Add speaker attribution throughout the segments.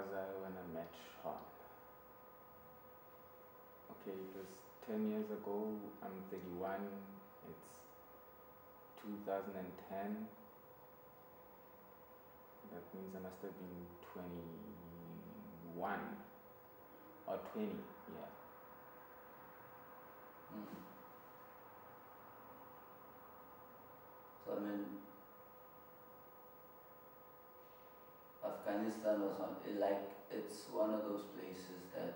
Speaker 1: was I when I met Sean? Okay, it was 10 years ago. I'm 31. It's 2010. That means I must have been 21 or 20, yeah.
Speaker 2: So I mean, Afghanistan was it's one of those places that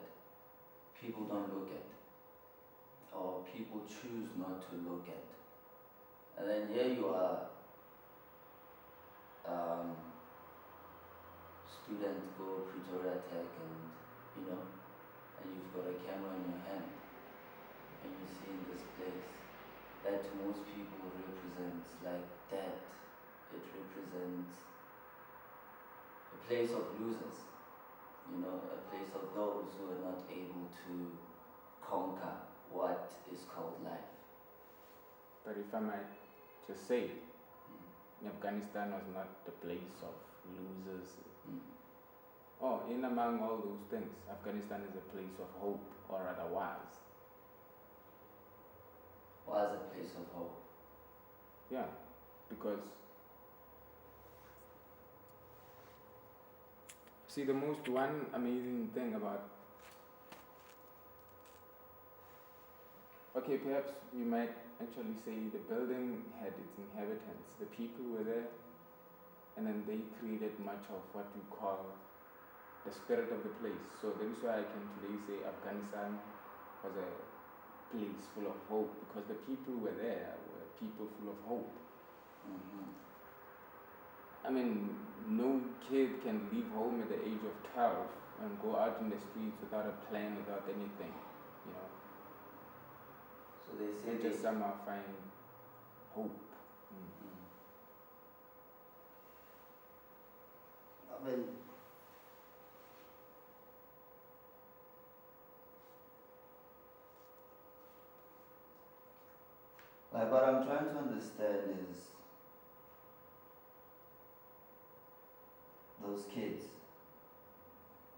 Speaker 2: people don't look at, or people choose not to look at. And then here you are, student go Pretoria Tech, and and you've got a camera in your hand, and you see in this place that to most people represents like that. It represents a place of losers, a place of those who are not able to conquer what is called life.
Speaker 1: But if I might just say, Afghanistan was not the place of losers. Oh, in among all those things, Afghanistan is a place of hope, or rather was.
Speaker 2: Was a place of hope.
Speaker 1: Yeah, because see, the most one amazing thing about, okay, perhaps we might actually say the building had its inhabitants, the people were there, and then they created much of what we call the spirit of the place. So that is why I can today say Afghanistan was a place full of hope, because the people who were there were people full of hope. I mean, no kid can leave home at the age of 12 and go out in the streets without a plan, without anything,
Speaker 2: So they say
Speaker 1: just somehow find hope.
Speaker 2: I mean, like what I'm trying to understand is those kids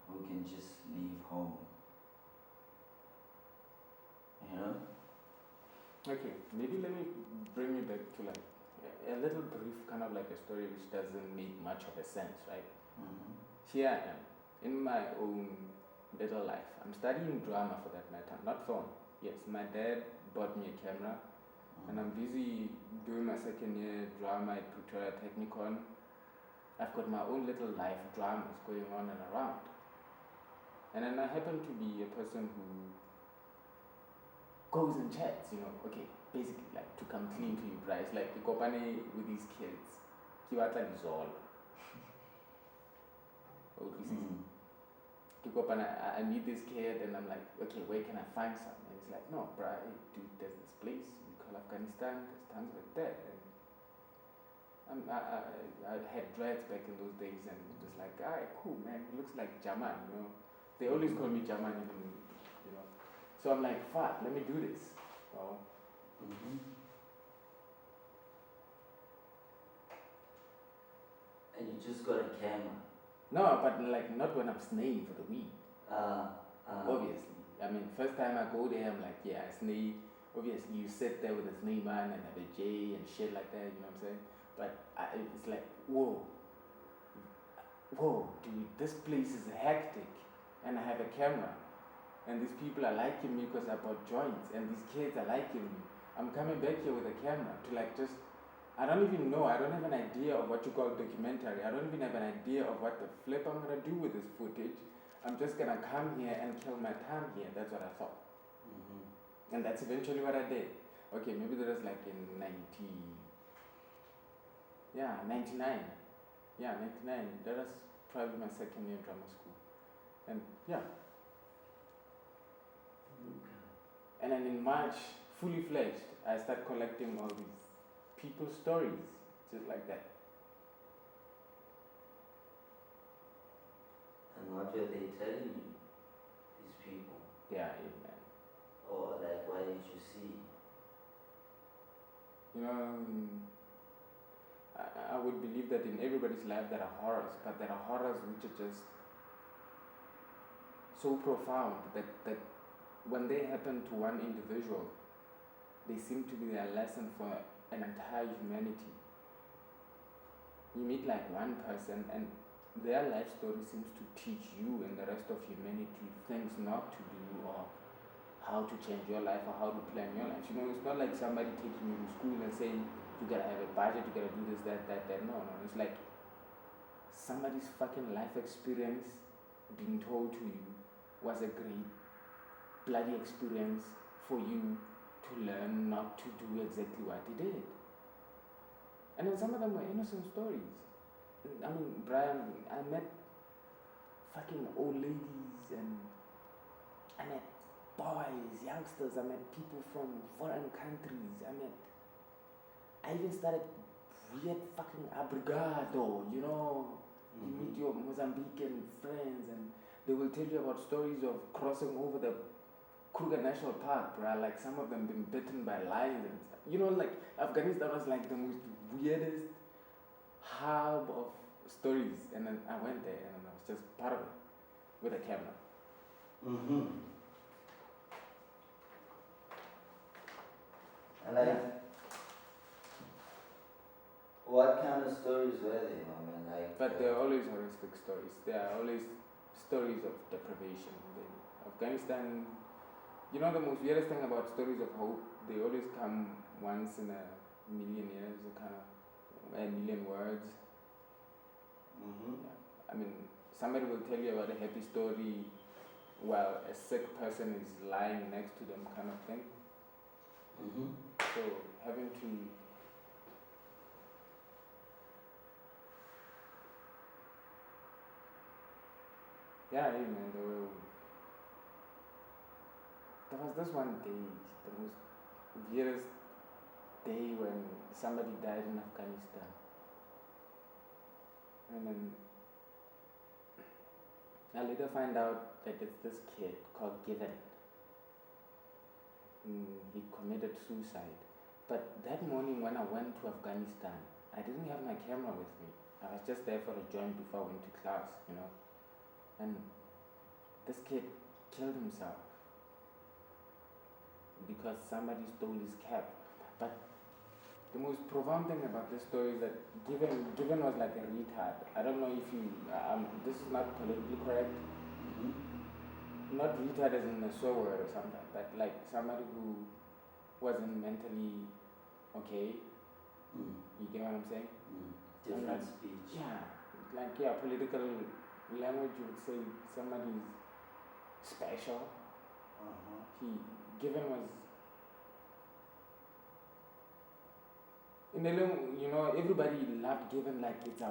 Speaker 2: who can just leave home.
Speaker 1: Okay, maybe let me bring you back to like a little brief, kind of like a story which doesn't make much of a sense, right? Here I am, in my own little life. I'm studying drama for that matter, not film. Yes, my dad bought me a camera, and I'm busy doing my second year drama at Pretoria Technicon. I've got my own little life dramas going on and around. And then I happen to be a person who goes and chats, okay, basically like to come clean to you guys, like the company with these kids. Kiwata Lizol. I meet this kid and I'm like, okay, where can I find some? And he's like, no, bruh, dude, there's this place we call Afghanistan, there's tons like that. And I had dreads back in those days, and it was like, alright, cool, man, he looks like Jaman, They always call me Jaman, even, So I'm like, fuck, let me do this.
Speaker 2: And you just got a camera.
Speaker 1: No, but like not when I'm snaying for the weed. Obviously. I mean, first time I go there, I'm like, yeah, I snay. Obviously, you sit there with a snake man and have a J and shit like that, you know what I'm saying? But it's like, whoa, dude, this place is hectic. And I have a camera. And these people are liking me because I bought joints. And these kids are liking me. I'm coming back here with a camera to like just, I don't even know. I don't have an idea of what you call documentary. I don't even have an idea of what the flip I'm going to do with this footage. I'm just going to come here and kill my time here. That's what I thought. And that's eventually what I did. Okay, maybe that was like in 99. Yeah, 99. That was probably my second year drama school. And yeah. And then in March, fully fledged, I start collecting all these people's stories, just like that.
Speaker 2: And what were they telling you, these people?
Speaker 1: Yeah, man.
Speaker 2: Or like, what did you see?
Speaker 1: I would believe that in everybody's life there are horrors, but there are horrors which are just so profound that when they happen to one individual, they seem to be a lesson for an entire humanity. You meet like one person and their life story seems to teach you and the rest of humanity things not to do or how to change your life or how to plan your life. You know, it's not like somebody taking you to school and saying you gotta have a budget, you gotta do this, that. No. It's like somebody's fucking life experience being told to you was a great bloody experience for you to learn not to do exactly what he did. And then some of them were innocent stories. I mean, Brian, I met fucking old ladies and I met boys, youngsters, I met people from foreign countries, I even started weird fucking abrigado, you know. You meet your Mozambican friends and they will tell you about stories of crossing over the Kruger National Park, bro. Like some of them been bitten by lions and stuff. You know, like Afghanistan was like the most weirdest hub of stories. And then I went there and I was just part of it with a camera.
Speaker 2: And like, what kind of stories were they, man? Like,
Speaker 1: but there are always horrific stories. There are always stories of deprivation. Afghanistan, you know the most weirdest thing about stories of hope, they always come once in a million years, or kind of a million words. Yeah. I mean, somebody will tell you about a happy story while a sick person is lying next to them, kind of thing. So having to man, there was this one day, the most weirdest day when somebody died in Afghanistan. And then I later find out that it's this kid called Given. He committed suicide. But that morning when I went to Afghanistan, I didn't have my camera with me. I was just there for a joint before I went to class, you know. And this kid killed himself because somebody stole his cap. But the most profound thing about this story is that Given was like a retard. I don't know if you, this is not politically correct. Not retard as in a swear word or something, but like somebody who wasn't mentally okay. You get what I'm saying?
Speaker 2: Different speech.
Speaker 1: Yeah, political language, you would say somebody's special. Given was, in the long, you know, everybody loved Given like it's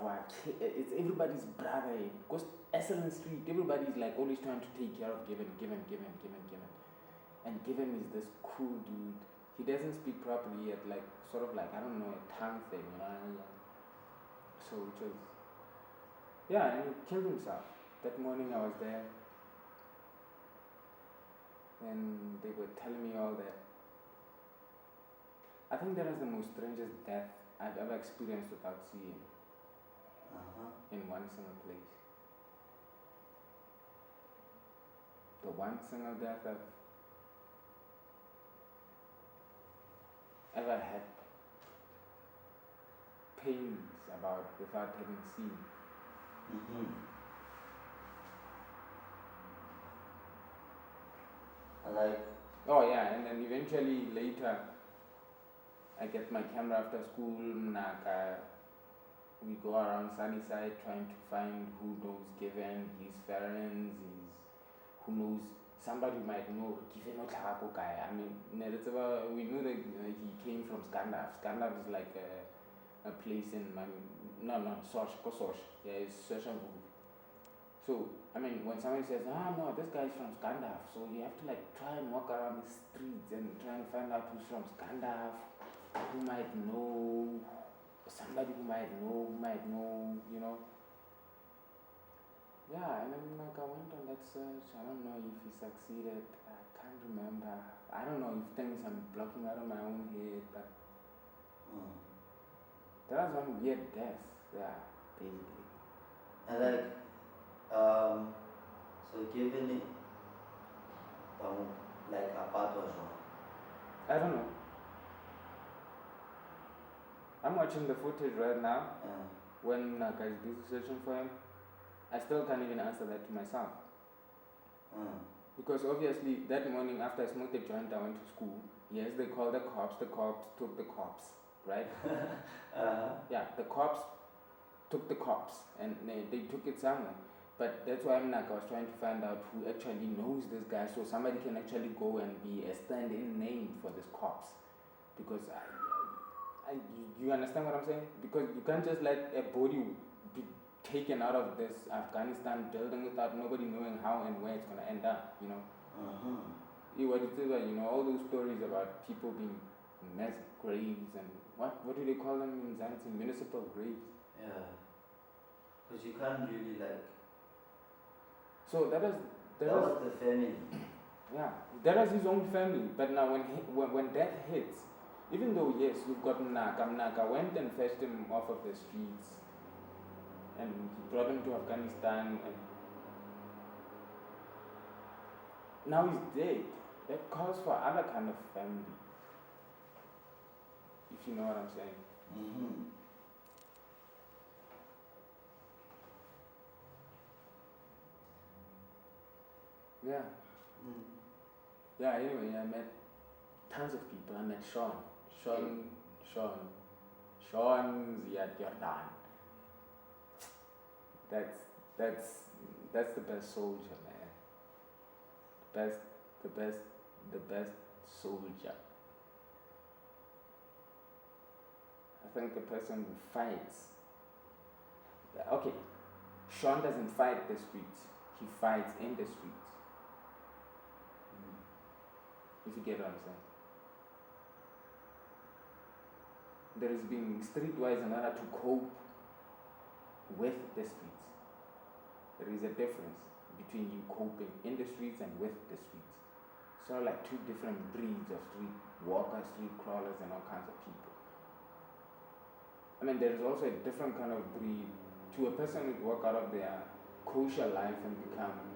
Speaker 1: it's everybody's brother. Because Esselen Street, everybody's like always trying to take care of Given. And Given is this cool dude. He doesn't speak properly yet, like sort of like, I don't know, a tongue thing, you know. So it was, and he killed himself. That morning I was there, and they were telling me all that. I think that was the most strangest death I've ever experienced without seeing in one single place. The one single death I've ever had pains about without having seen. And then eventually later I get my camera after school, we go around Sunnyside trying to find who knows Given, his parents, who knows, somebody might know Given Otlhako guy. I mean, we knew that he came from Scandaf. Scandaf is like a place in Sosh. Yeah, it's Soshanguve. So, I mean, when somebody says, no, this guy's from Scandaf, so you have to like try and walk around the streets and try and find out who's from Scandaf, who might know, somebody who might know, you know. Yeah, and then like I went on that search. I don't know if he succeeded. I can't remember. I don't know if things I'm blocking out of my own head, but that was one weird death. Yeah, basically.
Speaker 2: And like, so Given
Speaker 1: I don't know. I'm watching the footage right now. When guys busy searching for him, I still can't even answer that to myself. Because obviously that morning after I smoked a joint, I went to school. Yes, they called the cops took the cops, right? Yeah, the cops took the cops and they took it somewhere. But that's why I was trying to find out who actually knows this guy so somebody can actually go and be a stand-in name for this cops. Because you understand what I'm saying? Because you can't just let a body be taken out of this Afghanistan building without nobody knowing how and where it's going to end up, you know? What it is, you know, all those stories about people being mass graves and what do they call them in Zanzibar? Municipal graves.
Speaker 2: Yeah. Because you can't really like...
Speaker 1: So that was
Speaker 2: the family.
Speaker 1: Yeah, that was his own family. But now when death hits, even though yes, you've got Mnaka went and fetched him off of the streets and he brought him to Afghanistan and now he's dead. That calls for other kind of family. If you know what I'm saying. Yeah. Yeah, anyway, I met tons of people. I met Sean Ziad Jordan. That's the best soldier, man. The best soldier. I think the person who fights. Okay, Sean doesn't fight the streets. He fights in the streets. If you get what I'm saying. There is being streetwise in order to cope with the streets. There is a difference between you coping in the streets and with the streets. So like two different breeds of street walkers, street crawlers, and all kinds of people. I mean, there is also a different kind of breed to a person who walk out of their kosher life and become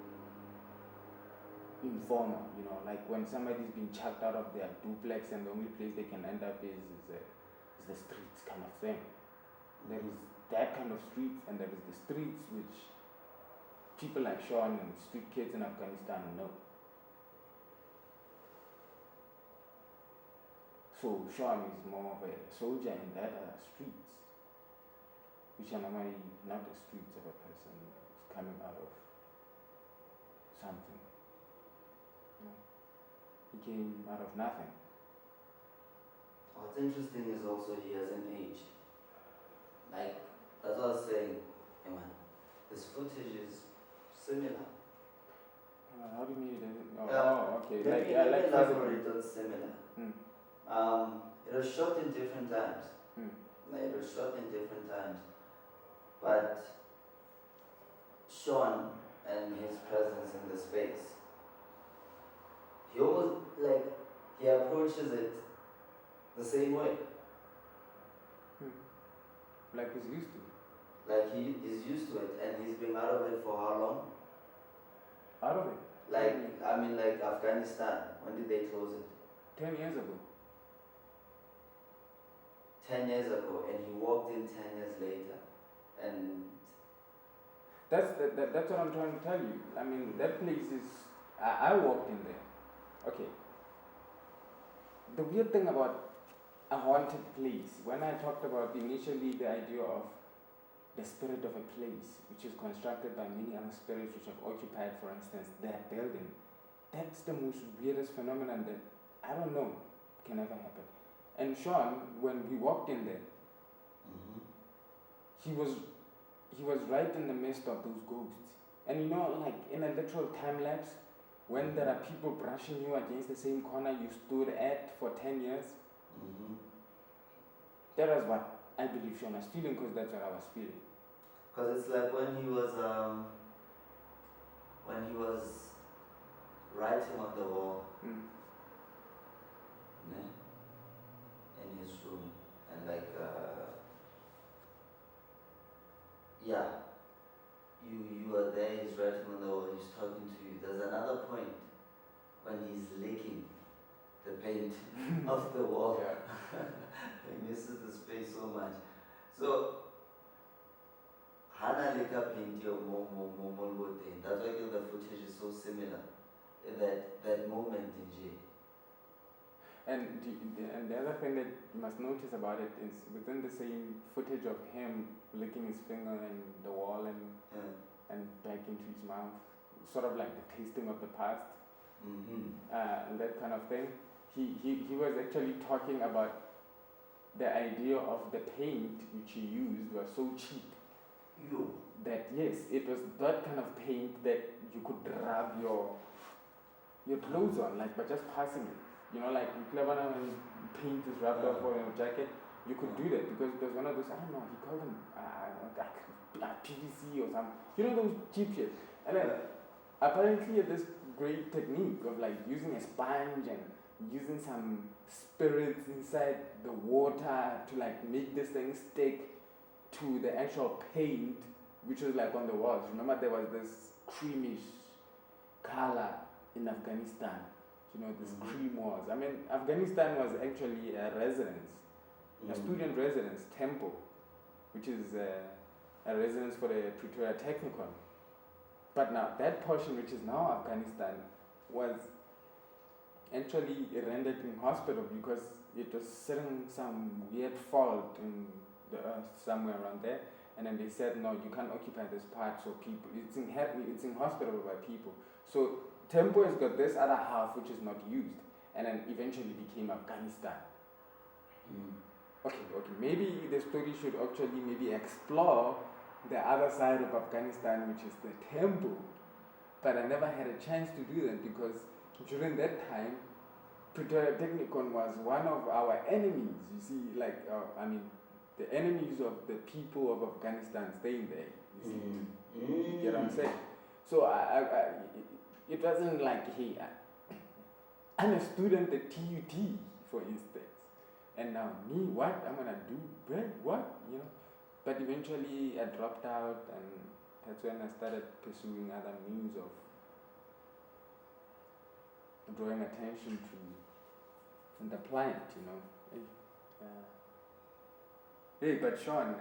Speaker 1: informal, you know, like when somebody's been chucked out of their duplex and the only place they can end up is the streets kind of thing. There is that kind of streets and there is the streets which people like Sean and street kids in Afghanistan know. So Sean is more of a soldier in that streets, which are normally not the streets of a person who's coming out of something. He came out of nothing.
Speaker 2: What's interesting is also he hasn't aged. Like, that's what I was saying, hey man, this footage is similar.
Speaker 1: How do you mean it doesn't? Okay.
Speaker 2: Let me elaborate on similar. It was shot in different times. But Sean and his presence in the space, he almost he approaches it the same way.
Speaker 1: Like he's used to.
Speaker 2: Like he is used to it, and he's been out of it for how long?
Speaker 1: Out of it?
Speaker 2: Like Afghanistan. When did they close it?
Speaker 1: 10 years ago.
Speaker 2: 10 years ago, and he walked in 10 years later, and
Speaker 1: that's what I'm trying to tell you. I mean, that place is. I walked in there. Okay. The weird thing about a haunted place, when I talked about initially the idea of the spirit of a place, which is constructed by many other spirits which have occupied, for instance, that building, that's the most weirdest phenomenon that I don't know can ever happen. And Sean, when we walked in there, he was right in the midst of those ghosts. And you know, like in a literal time lapse, when there are people brushing you against the same corner you stood at for 10 years, that was what I believe Sean was feeling, because that's what I was feeling.
Speaker 2: Because it's like when he was writing on the wall, in his room, and you are there, he's writing on the wall, he's talking to you. There's another point when he's licking the paint off the wall.
Speaker 1: Yeah.
Speaker 2: He misses the space so much. So, Hana Leka paint your more thing. That's why the footage is so similar. That moment in J.
Speaker 1: And the other thing that you must notice about it is within the same footage of him licking his finger in the wall and back into his mouth, sort of like the tasting of the past, that kind of thing. He was actually talking about the idea of the paint which he used was so cheap that yes, it was that kind of paint that you could rub your clothes on, like by just passing it. You know, like in Cleveland when paint is rubbed off on your jacket, you could do that because there's one of those, I don't know, he called them PVC or something. You know those cheap shit. And then apparently this great technique of like using a sponge and using some spirits inside the water to like make this thing stick to the actual paint, which was like on the walls. Remember there was this creamish color in Afghanistan. You know, this cream was. I mean, Afghanistan was actually a residence, a student residence, temple, which is a residence for the Pretoria Technicon. But now that portion, which is now Afghanistan, was actually rendered in hospital because it was sitting some weird fault in the earth somewhere around there. And then they said, no, you can't occupy this part, so people, it's in hospital by people. So Tempo has got this other half which is not used, and then eventually became Afghanistan. Okay, maybe the story should actually maybe explore the other side of Afghanistan, which is the temple. But I never had a chance to do that because during that time, Pretoria Technicon was one of our enemies. You see, like, the enemies of the people of Afghanistan staying there. You see, you get what I'm saying? So it wasn't like, hey, I'm a student at TUT, for instance, and now me, what? I'm gonna do, what? You know? But eventually I dropped out, and that's when I started pursuing other means of drawing attention to the plant, you know. Hey, but Sean,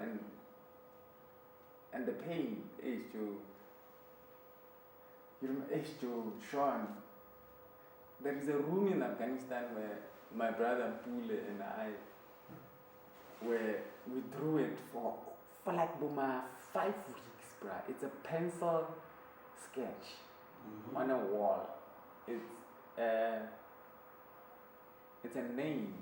Speaker 1: and the pain is Sean, there is a room in Afghanistan where my brother Pule and I, where we drew it for like 5 weeks, bruh. It's a pencil sketch on a wall. It's a name.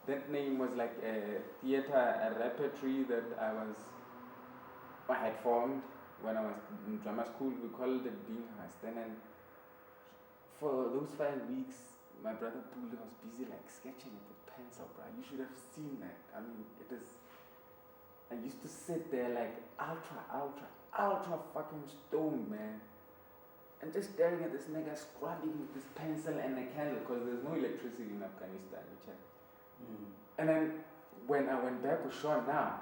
Speaker 1: That name was like a theater, a repertory that I had formed when I was in drama school. We called it Binghurst. And then for those 5 weeks, my brother Pule was busy like sketching it with pencil, bro. You should have seen that. I mean, I used to sit there like ultra fucking stoned, man. And just staring at this nigga scrubbing with this pencil and a candle, because there's no electricity in Afghanistan, And then when I went back with Sean now,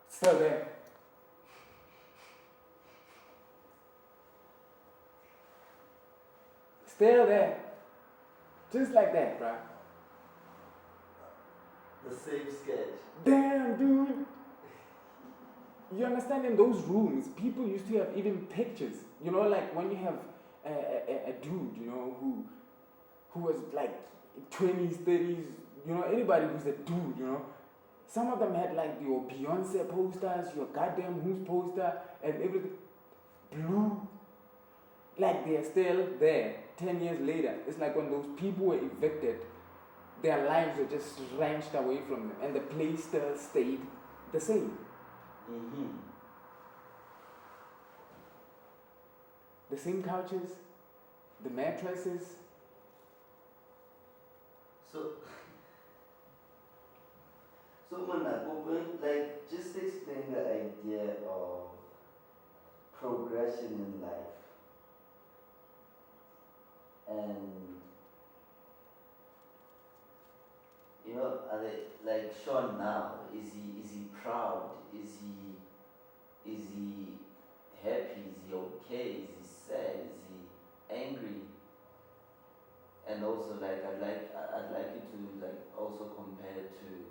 Speaker 1: still there. Still there. Just like that, bruh.
Speaker 2: The same sketch.
Speaker 1: Damn, dude. You understand, in those rooms, people used to have even pictures. You know, like when you have a dude, you know, who was like 20s, 30s, you know, anybody who's a dude, you know. Some of them had like your Beyonce posters, your goddamn Who's poster, and everything. Blue. Like they're still there 10 years later. It's like when those people were evicted, their lives were just wrenched away from them, and the place still stayed the same. The same couches, the mattresses.
Speaker 2: So Mona, like, just explain the idea of progression in life. And, you know, like Sean now, is he proud? Is he happy? Is he okay? Is he sad? Is he angry? And also like I'd like you to like also compare to.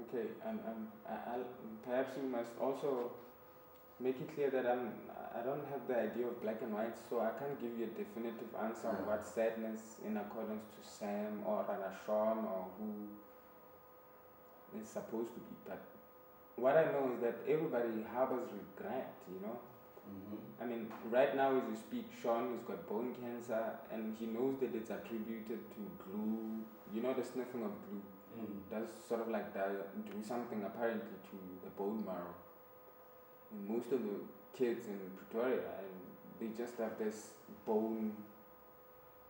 Speaker 1: Okay, I'll, perhaps you must also make it clear that I don't have the idea of black and white, so I can't give you a definitive answer on what sadness in accordance to Sam or Ranashon or who is supposed to be. But what I know is that everybody harbors regret, you know. I mean, right now as you speak, Sean has got bone cancer and he knows that it's attributed to glue, you know, the sniffing of glue. Does sort of like do something apparently to the bone marrow. And most of the kids in Pretoria, and they just have this bone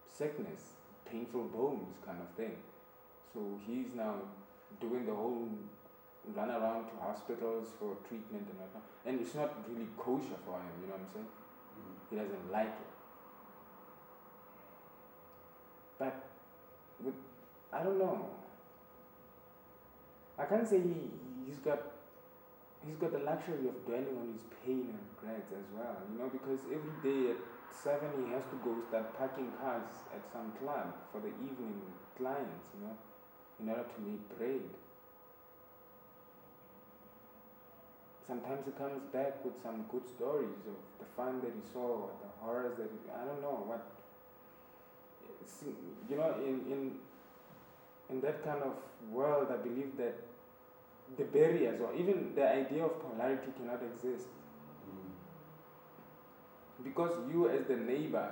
Speaker 1: sickness, painful bones kind of thing. So he's now doing the whole run around to hospitals for treatment and whatnot. And it's not really kosher for him, you know what I'm saying? He doesn't like it. But I don't know. I can't say he's got the luxury of dwelling on his pain and regrets as well, you know, because every day at 7 he has to go start parking cars at some club for the evening clients, you know, in order to make bread. Sometimes he comes back with some good stories of the fun that he saw, or the horrors that I don't know what. You know, in that kind of world, I believe that the barriers or even the idea of polarity cannot exist. Because you as the neighbor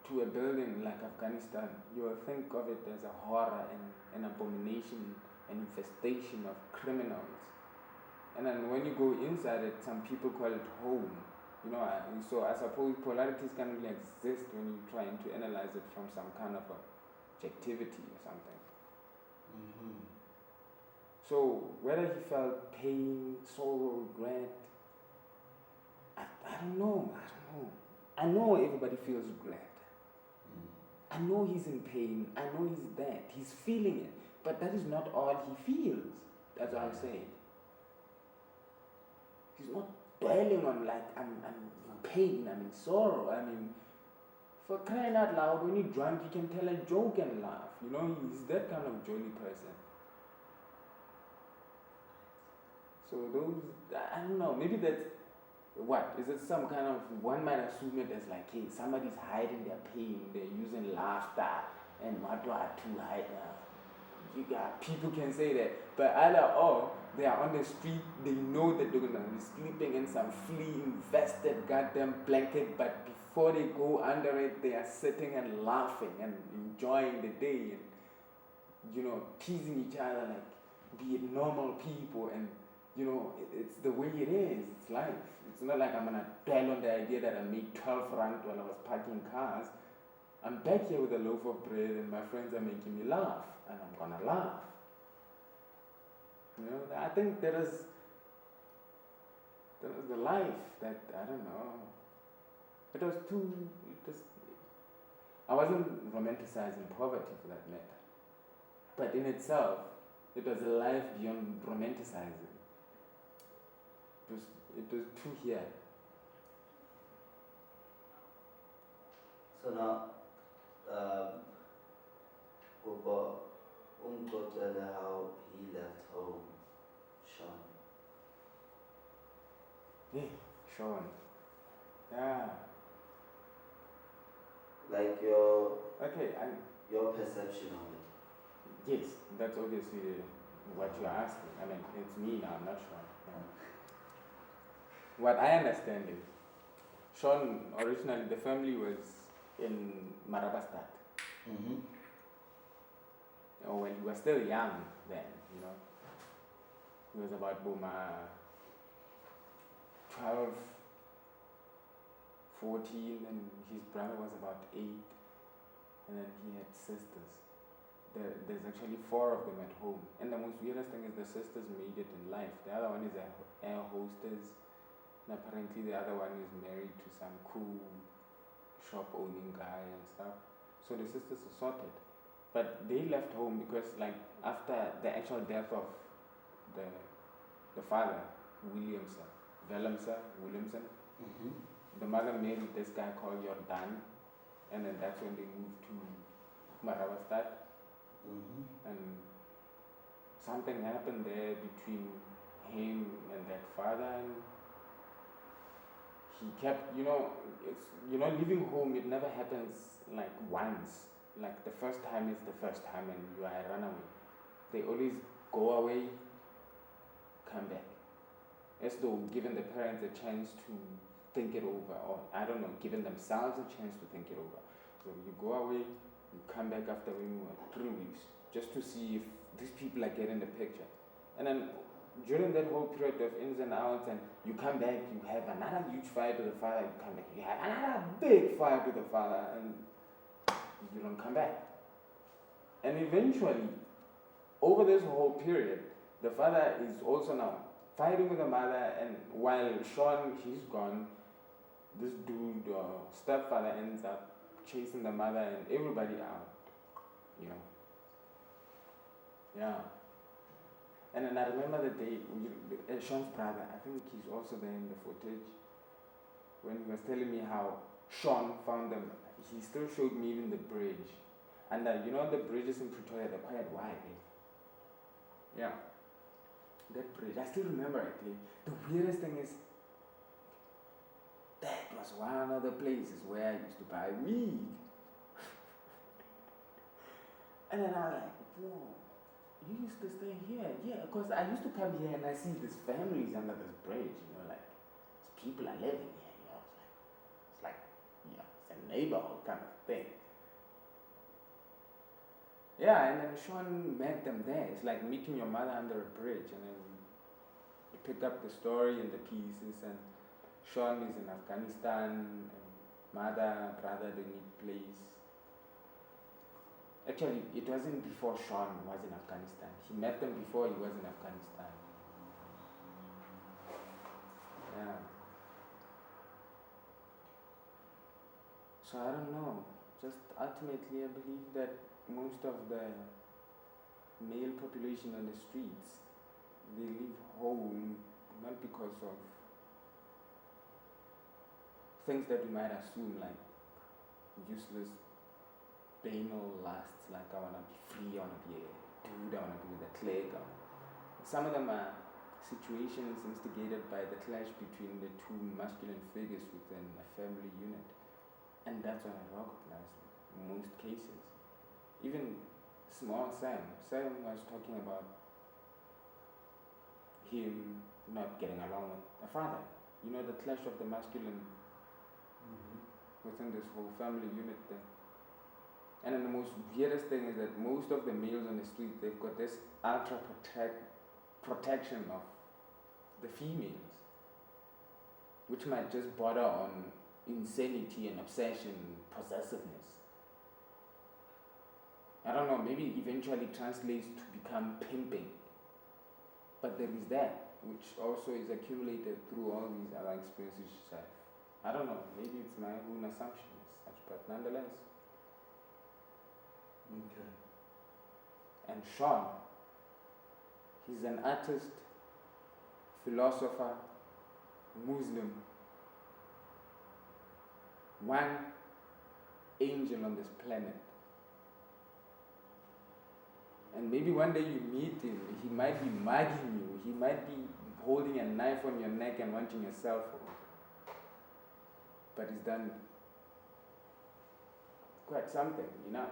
Speaker 1: to a building like Afghanistan, you will think of it as a horror and an abomination, an infestation of criminals. And then when you go inside it, some people call it home. You know, so I suppose polarities can only exist when you're trying to analyze it from some kind of objectivity or something. So whether he felt pain, sorrow, regret, I don't know. I know everybody feels regret. I know he's in pain. I know he's bad. He's feeling it. But that is not all he feels. That's what I'm saying. He's not dwelling on like, I'm in pain, I'm in sorrow. I mean, for crying out loud, when you're drunk, you can tell a joke and laugh. You know, he's that kind of jolly person. So those, I don't know, maybe that's, what? Is it some kind of, one might assume it as like, hey, somebody's hiding their pain, they're using laughter, and what do I to hide now? People can say that, but either or, they are on the street, they know that they're going to be sleeping in some flea-infested goddamn blanket, but before they go under it, they are sitting and laughing and enjoying the day and, you know, teasing each other like, be it normal people, and, you know, it's the way it is, it's life. It's not like I'm going to dwell on the idea that I made 12 rand while I was parking cars. I'm back here with a loaf of bread and my friends are making me laugh, and I'm gonna laugh. You know, I think there is the life that, I don't know, I wasn't romanticizing poverty for that matter, but in itself, it was a life beyond romanticizing. It was true here.
Speaker 2: So now, how he left home, Sean.
Speaker 1: Yeah, Sean. Yeah.
Speaker 2: Like your perception of it.
Speaker 1: Yes, that's obviously what you're asking. I mean, it's me now, I'm not Sean. Yeah. What I understand is, Sean, originally the family was in Marabastad. Oh, well, he was still young then, you know. He was about 12, 14, and his brother was about 8, and then he had sisters. There's actually 4 of them at home. And the most weirdest thing is the sisters made it in life. The other one is an air hostess, and apparently the other one is married to some cool shop-owning guy and stuff. So the sisters are sorted. But they left home because, like, after the actual death of the father, Williamson, the mother married this guy called Jordan, and then that's when they moved to Marabastad,
Speaker 2: Mm-hmm.
Speaker 1: and something happened there between him and that father, and he kept, leaving home, it never happens like once. Like the first time is the first time and you are a runaway. They always go away, come back. As though giving the parents a chance to think it over, or I don't know, giving themselves a chance to think it over. So you go away, you come back after 3 weeks, just to see if these people are getting the picture. And then during that whole period of ins and outs, and you come back, you have another huge fight with the father, you come back, you have another big fight with the father, and you don't come back. And eventually, over this whole period, the father is also now fighting with the mother, and while Sean, he's gone, this dude, stepfather, ends up chasing the mother and everybody out, Yeah. And then I remember the day, Sean's brother, I think he's also there in the footage, when he was telling me how Sean found them. He still showed me even the bridge. And the bridges in Pretoria, they're quite wide. Yeah. That bridge, I still remember it. The weirdest thing is, that was one of the places where I used to buy weed. And then I was like, whoa, you used to stay here? Yeah, because I used to come here and I see these families under this bridge, like people are living here, It's like, it's a neighborhood kind of thing. Yeah, and then Sean met them there. It's like meeting your mother under a bridge, and then you pick up the story and the pieces, and Sean is in Afghanistan, and mother, brother, they need place. Actually, it wasn't before Sean was in Afghanistan. He met them before he was in Afghanistan. Yeah. So I don't know. Just ultimately, I believe that most of the male population on the streets, they leave home not because of things that we might assume, like useless banal lusts, like I want to be free, I want to be a dude, I want to be with a clique. Some of them are situations instigated by the clash between the two masculine figures within a family unit. And that's what I recognize in most cases. Even small Sam was talking about him not getting along with a father. The clash of the masculine within this whole family unit thing. And then the most weirdest thing is that most of the males on the street, they've got this ultra protection of the females, which might just border on insanity and obsession, possessiveness. I don't know, maybe eventually translates to become pimping. But there is that, which also is accumulated through all these other experiences. I don't know, maybe it's my own assumption as such, but nonetheless.
Speaker 2: Okay.
Speaker 1: And Sean, he's an artist, philosopher, Muslim, one angel on this planet. And maybe one day you meet him, he might be mugging you, he might be holding a knife on your neck and wanting your cell phone. But he's done quite something, enough,